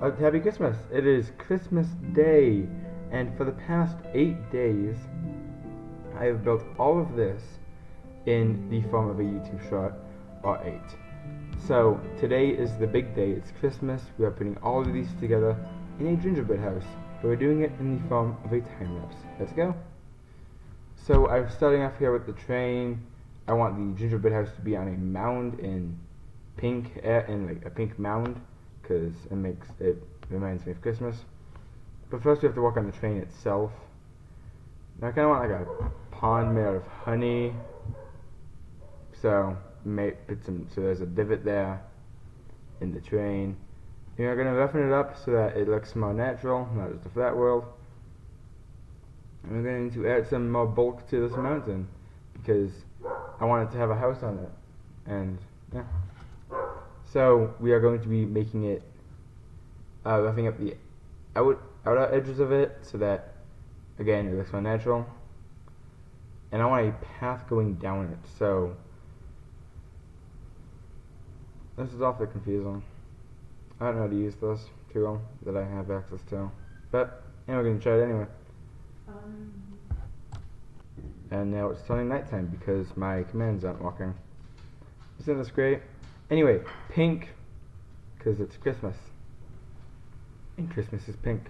Happy Christmas! It is Christmas Day, and for the past 8 days, I have built all of this in the form of a YouTube short, or 8. So, today is the big day, it's Christmas, we are putting all of these together in a gingerbread house, but we're doing it in the form of a time-lapse. Let's go! So, I'm starting off here with the train. I want the gingerbread house to be on a mound in pink, in like a pink mound, because it reminds me of Christmas. But first we have to work on the train itself. Now I kind of want like a pond made out of honey. So there's a divot there in the train. And we're gonna roughen it up so that it looks more natural, not just a flat world. And we're going to add some more bulk to this mountain because I want it to have a house on it. And yeah. So we are going to be making it, roughing up the outer edges of it so that, again, it looks more natural. And I want a path going down it, so this is awfully confusing. I don't know how to use this too well that I have access to, but we're going to try it anyway. And now it's turning nighttime because my commands aren't working. Isn't this great? Anyway, pink, because it's Christmas. And Christmas is pink.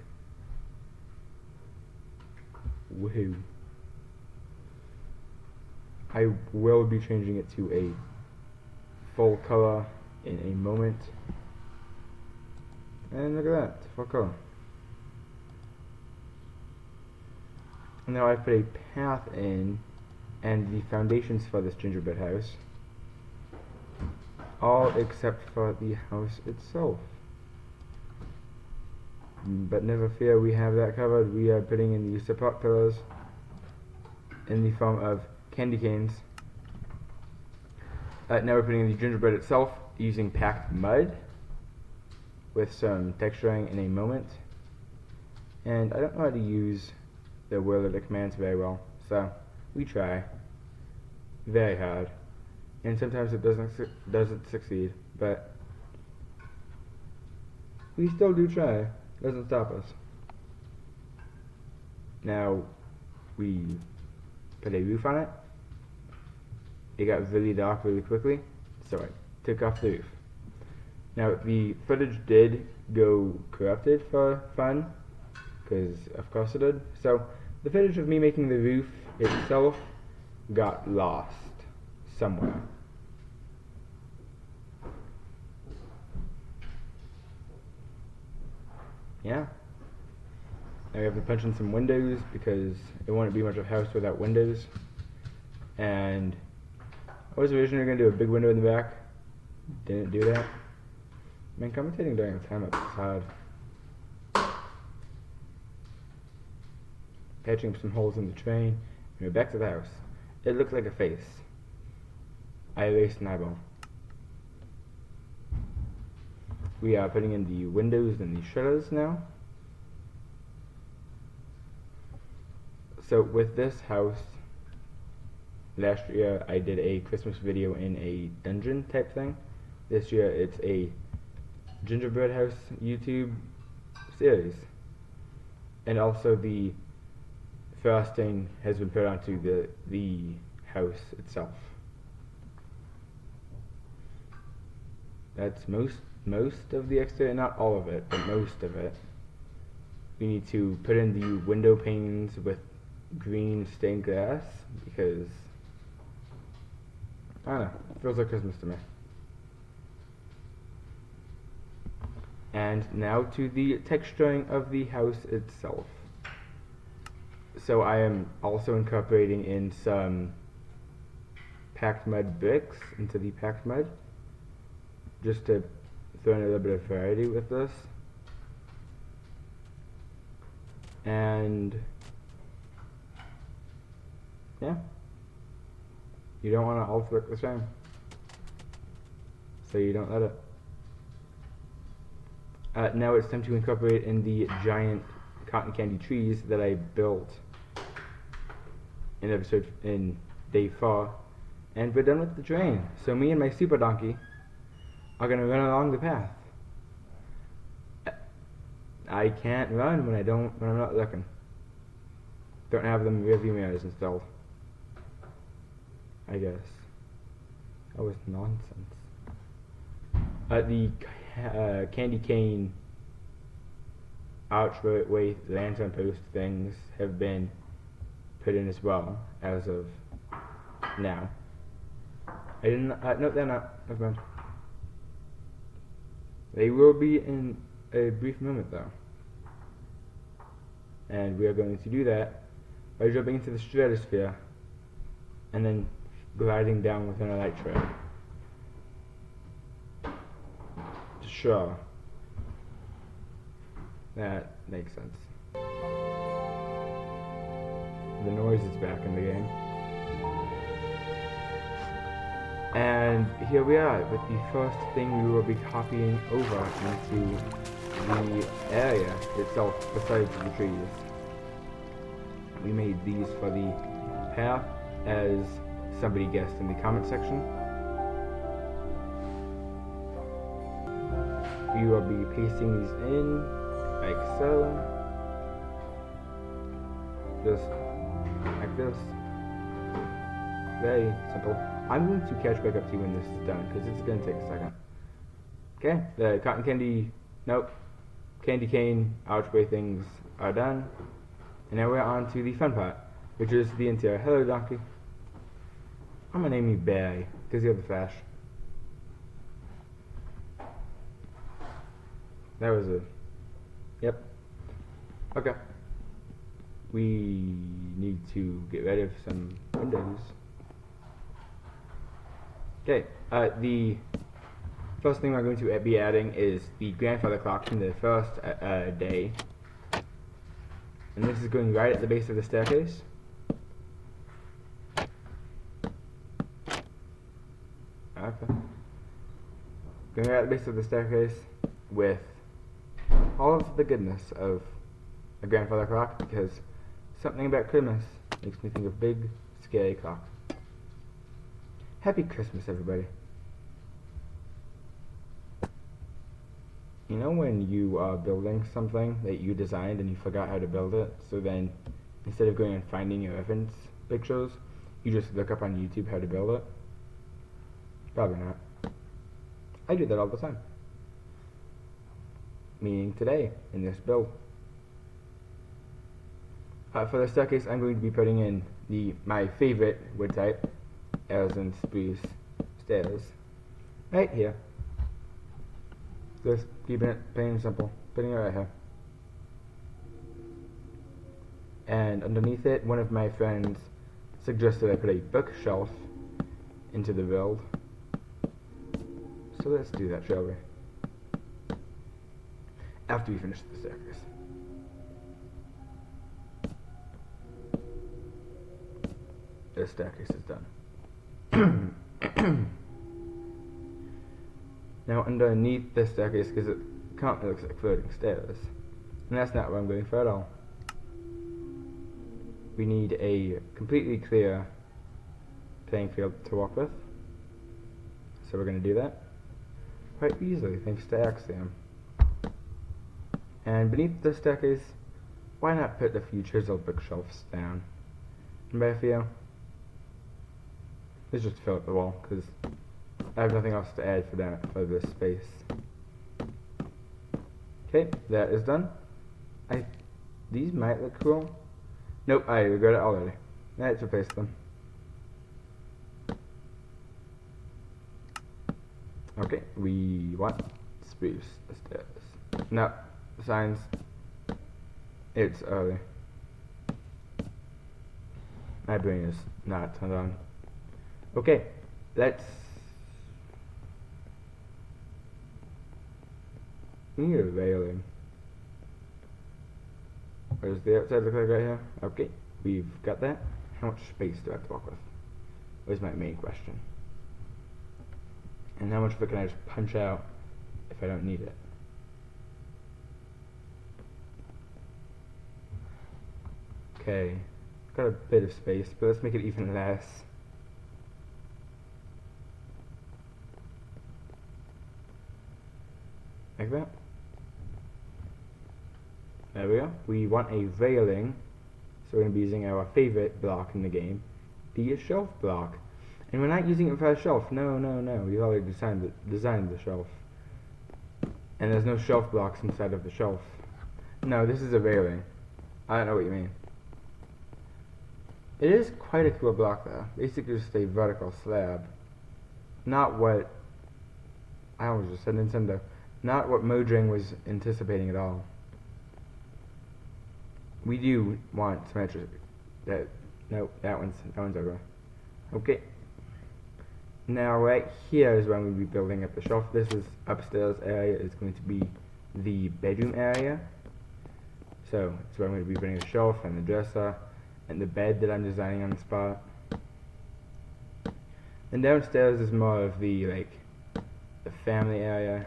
Woohoo. I will be changing it to a full color in a moment. And look at that, it's full color. Now I've put a path in and the foundations for this gingerbread house, all except for the house itself. But never fear, we have that covered. We are putting in the support pillars in the form of candy canes. Now we're putting in the gingerbread itself using packed mud with some texturing in a moment. And I don't know how to use the word of the commands very well, so we try very hard, and sometimes it doesn't succeed, but we still do try. Doesn't stop us. Now we put a roof on it. It got really dark really quickly, so I took off the roof. Now the footage did go corrupted for fun, because of course it did. So the footage of me making the roof itself got lost somewhere. Yeah. Now we have to punch in some windows because it wouldn't be much of a house without windows. And I was originally going to do a big window in the back. Didn't do that. Man, commentating during a time-lapse is hard. Patching up some holes in the train, and we're back to the house. It looked like a face. I erased an eyeball. We are putting in the windows and the shutters now. So with this house, last year I did a Christmas video in a dungeon type thing. This year it's a gingerbread house YouTube series. And also the frosting has been put onto the house itself. That's most of the exterior, not all of it, but most of it. We need to put in the window panes with green stained glass because I don't know, it feels like Christmas to me. And now to the texturing of the house itself. So I am also incorporating in some packed mud bricks into the packed mud, just to throw in a little bit of variety with this. And yeah, you don't want to all look the same, so you don't let it. Now it's time to incorporate in the giant cotton candy trees that I built in day 4, and we're done with the train. So me and my super donkey are gonna run along the path. I can't run when I'm not looking. Don't have them rearview mirrors installed. I guess. That was nonsense. The candy cane archway lantern post things have been put in as well as of now. I didn't. No, they're not. Never mind. They will be in a brief moment, though. And we are going to do that by jumping into the stratosphere and then gliding down within a light trail. Sure. That makes sense. The noise is back in the game. And here we are with the first thing we will be copying over into the area itself besides the trees. We made these for the path, as somebody guessed in the comment section. We will be pasting these in like so. Just like this. Very simple. I'm going to catch back up to you when this is done, because it's going to take a second. Okay, the cotton candy, candy cane archway things are done. And now we're on to the fun part, which is the interior. Hello, donkey. I'm going to name you Barry, because you have the flash. That was a... Yep. Okay. We need to get rid of some windows. Okay, the first thing we're going to be adding is the grandfather clock in the first day. And this is going right at the base of the staircase. Okay. Going right at the base of the staircase with all of the goodness of a grandfather clock, because something about Christmas makes me think of big, scary clocks. Happy Christmas, everybody. You know when you are building something that you designed and you forgot how to build it, so then instead of going and finding your reference pictures, you just look up on YouTube how to build it? Probably not. I do that all the time. Meaning today, in this build. For the staircase, I'm going to be putting in my favorite wood type, as in spruce stairs, right here. Just keeping it plain and simple, putting it right here. And underneath it, one of my friends suggested I put a bookshelf into the build. So let's do that, shall we? After we finish the staircase. The staircase is done. Now underneath the staircase, because it currently looks like floating stairs, and that's not what I'm going for at all. We need a completely clear playing field to walk with, so we're going to do that quite easily thanks to Axiom. And beneath the staircase, why not put a few chiseled bookshelves down? And by a few, let's just fill up the wall, because I have nothing else to add for this space. Okay, that is done. These might look cool. Nope, I regret it already. Let's replace them. Okay, we want spruce the stairs. No, signs. It's early. My brain is not turned on. Okay, let's... We need a railing. What does the outside look like right here? Okay, we've got that. How much space do I have to work with? Was my main question. And how much of it can I just punch out if I don't need it? Okay, got a bit of space, but let's make it even less. Like that. There we go. We want a railing, so we're going to be using our favorite block in the game, the shelf block. And we're not using it for a shelf. No, no, no. We've already designed the shelf. And there's no shelf blocks inside of the shelf. No, this is a railing. I don't know what you mean. It is quite a cool block though. Basically just a vertical slab. Not what... I almost just said Nintendo. Not what Mojang was anticipating at all. We do want symmetric. Nope, that one's over. Okay. Now right here is when we'll be building up the shelf. This is upstairs area is going to be the bedroom area. So it's where I'm going to be putting the shelf and the dresser and the bed that I'm designing on the spot. And downstairs is more of the the family area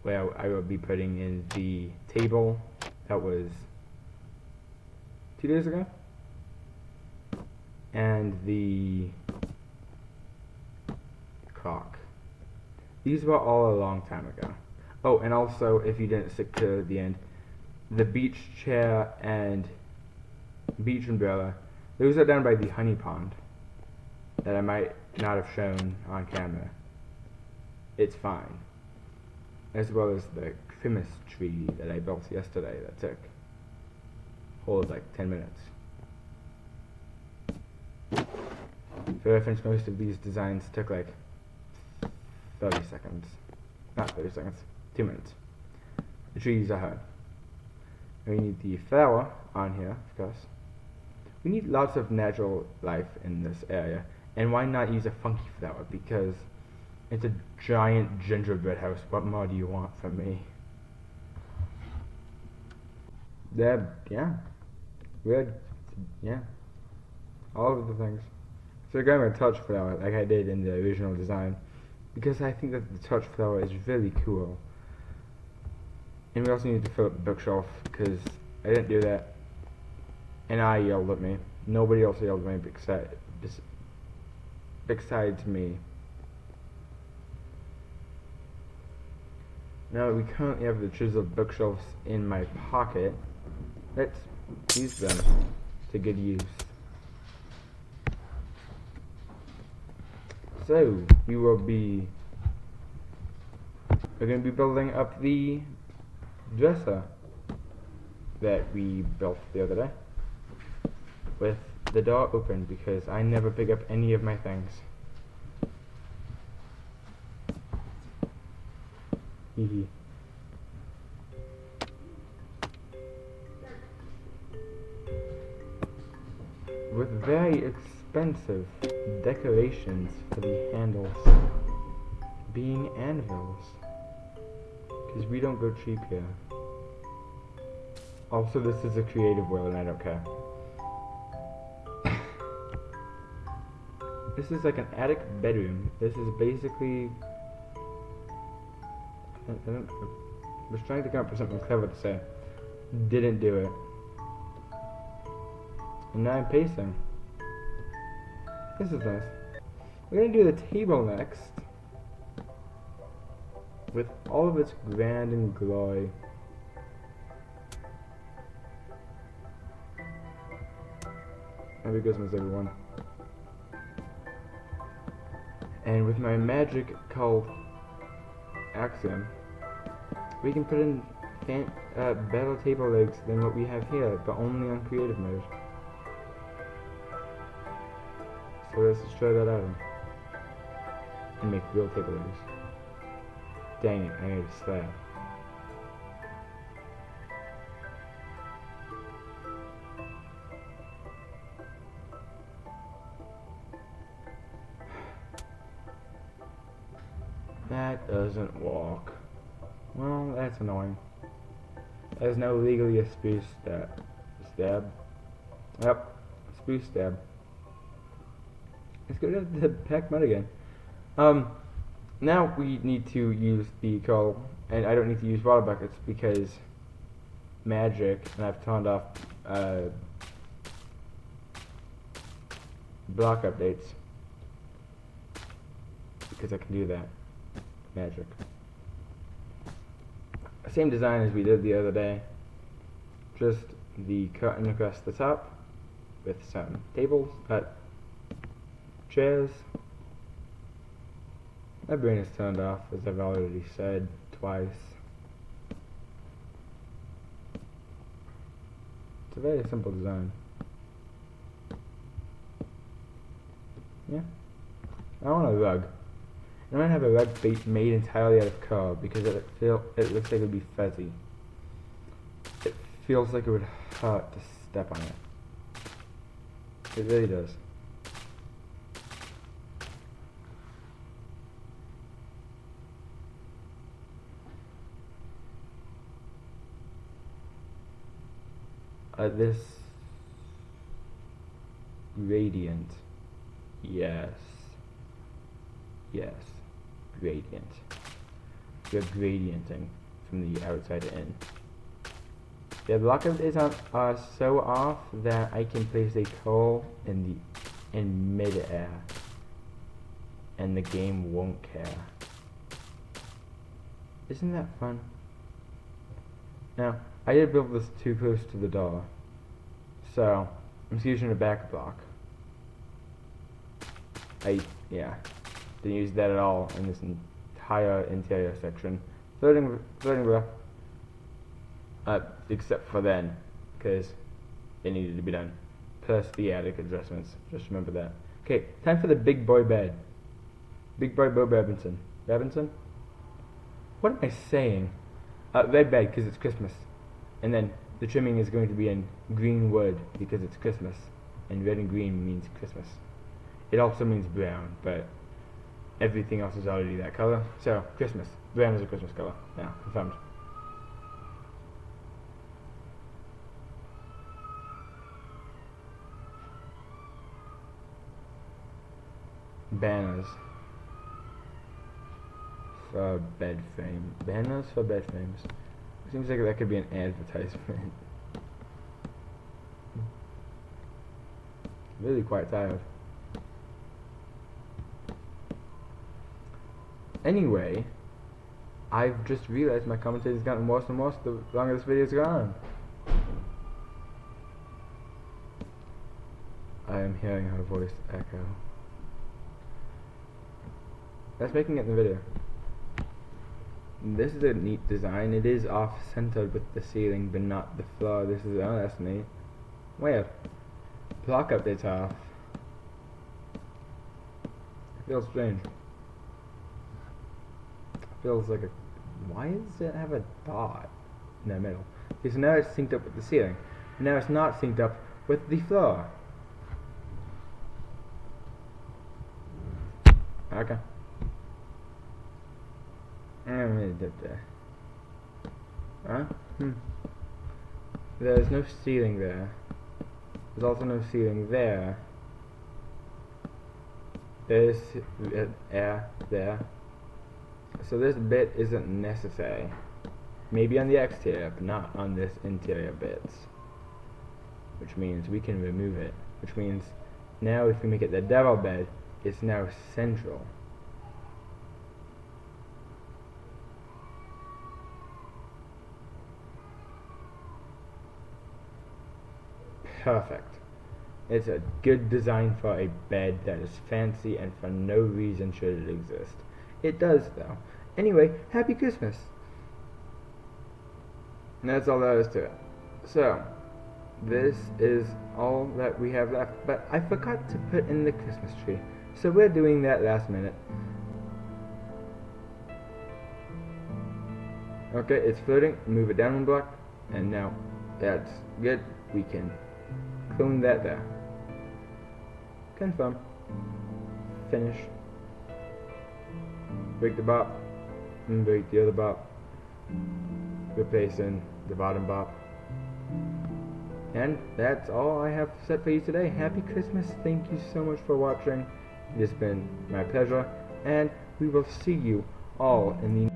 where I will be putting in the table that was 2 days ago. And the clock. These were all a long time ago. Oh, and also, if you didn't stick to the end, the beach chair and beach umbrella, those are down by the honey pond that I might not have shown on camera. It's fine. As well as the Christmas tree that I built yesterday that took a whole of 10 minutes. For reference, most of these designs took 30 seconds. Not 30 seconds, 2 minutes. The trees are hard. We need the flower on here, of course. We need lots of natural life in this area. And why not use a funky flower? Because it's a giant gingerbread house. What more do you want from me? Yeah. Weird. Yeah. All of the things. So we're going with touch flower like I did in the original design. Because I think that the touch flower is really cool. And we also need to fill up the bookshelf because I didn't do that. And I yelled at me. Nobody else yelled at me besides me. Now we currently have the chiseled bookshelves in my pocket. Let's use them to good use. So we're going to be building up the dresser that we built the other day with the door open because I never pick up any of my things. Hehe. With very expensive decorations for the handles being anvils, because we don't go cheap here. Also, this is a creative world and I don't care. This is like an attic bedroom. This is basically... I was trying to come up with something clever to say. Didn't do it. And now I'm pacing. This is nice. We're gonna do the table next. With all of its grand and glory. Merry Christmas, everyone. And with my magic called Axiom, we can put in better table legs than what we have here, but only on creative mode. So let's just try that out and make real table legs. Dang it, I made a slab. That doesn't walk. Well, that's annoying. There's no legally a spruce stab. Yep, spruce stab. Let's go to the pack mud again. Now we need to use the coal, and I don't need to use water buckets because magic, and I've turned off block updates because I can do that. Magic. Same design as we did the other day, just the curtain across the top with some tables, chairs. My brain is turned off, as I've already said twice. It's a very simple design. Yeah. I want a rug. I might have a rug made entirely out of curl because it looks like it would be fuzzy. It feels like it would hurt to step on it. It really does. This gradient. Yes. Yes. Gradient. We're gradienting from the outside in. The blockers are so off that I can place a coal in mid-air, and the game won't care. Isn't that fun? Now, I did build this too close to the door, so I'm just using a back block. Didn't use that at all in this entire interior section. Flirting with, except for then, because it needed to be done. Plus the attic adjustments, just remember that. Okay, time for the big boy bed. Big boy Bo Robinson. Robinson? What am I saying? Red bed, because it's Christmas. And then the trimming is going to be in green wood, because it's Christmas. And red and green means Christmas. It also means brown, but everything else is already that color. So, Christmas. Brown is a Christmas color. Now, confirmed. Banners for bed frame. Banners for bed frames. Seems like that could be an advertisement. Really quite tired. Anyway, I've just realized my commentary's gotten worse and worse the longer this video's gone. I am hearing her voice echo. That's making it in the video. This is a neat design. It is off-centered with the ceiling, but not the floor. This is, oh, that's neat. Weird. Block update's off. It feels strange. Feels like a... Why does it have a dot in the middle? Okay, so now it's synced up with the ceiling. Now it's not synced up with the floor. Okay. I'm really did there. Huh? There's no ceiling there. There's also no ceiling there. There's air there. So this bit isn't necessary. Maybe on the exterior, but not on this interior bits. Which means we can remove it. Which means now if we make it the devil bed, it's now central. Perfect. It's a good design for a bed that is fancy and for no reason should it exist. It does though. Anyway, happy Christmas. And that's all there is to it. So, this is all that we have left, but I forgot to put in the Christmas tree. So we're doing that last minute. Okay, it's floating. Move it down one block. And now that's good. We can clone that there. Confirm. Finish. Break the bop. And break the other bop. Replace in the bottom bop. And that's all I have set for you today. Happy Christmas. Thank you so much for watching. It has been my pleasure. And we will see you all in the